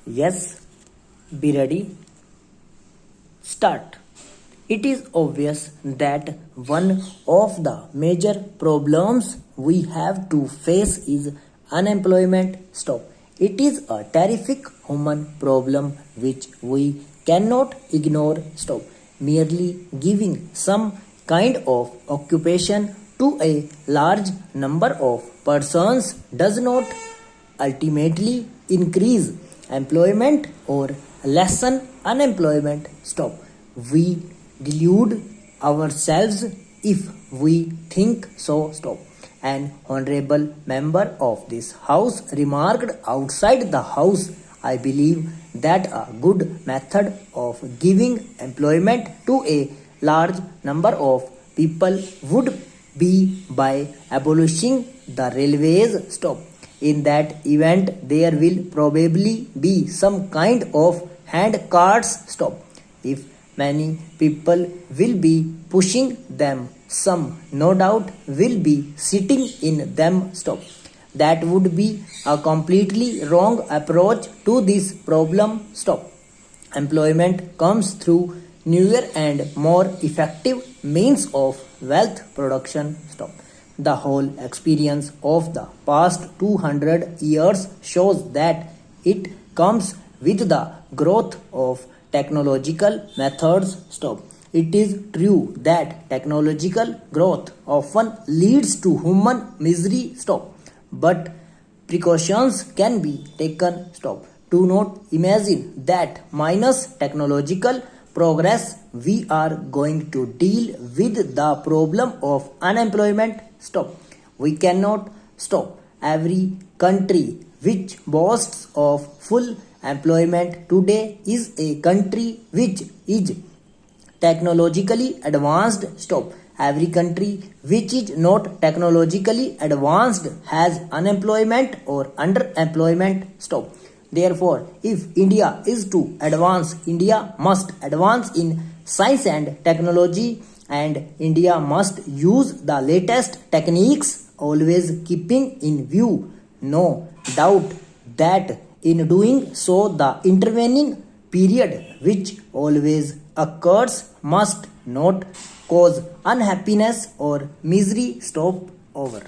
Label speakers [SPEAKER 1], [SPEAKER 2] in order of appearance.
[SPEAKER 1] Yes, be ready. Start. It is obvious that one of the major problems we have to face is unemployment. Stop. It is a terrific human problem which we cannot ignore. Stop. Merely giving some kind of occupation to a large number of persons does not ultimately increase employment or lessen unemployment. Stop. We delude ourselves if we think so. Stop. An honorable member of this house remarked outside the house, I believe that a good method of giving employment to a large number of people would be by abolishing the railways. Stop. In that event, there will probably be some kind of hand carts. Stop. If many people will be pushing them, some no doubt will be sitting in them. Stop. That would be a completely wrong approach to this problem. Stop. Employment comes through newer and more effective means of wealth production. Stop. The whole experience of the past 200 years shows that it comes with the growth of technological methods. Stop. It is true that technological growth often leads to human misery. Stop. But precautions can be taken. Stop. Do not imagine that minus technological progress we are going to deal with the problem of unemployment. Stop. We cannot stop. Every country which boasts of full employment today is a country which is technologically advanced. Stop. Every country which is not technologically advanced has unemployment or underemployment. Stop. Therefore, if India is to advance, India must advance in science and technology, and India must use the latest techniques, always keeping in view no doubt that in doing so the intervening period which always occurs must not cause unhappiness or misery. Stop. Over.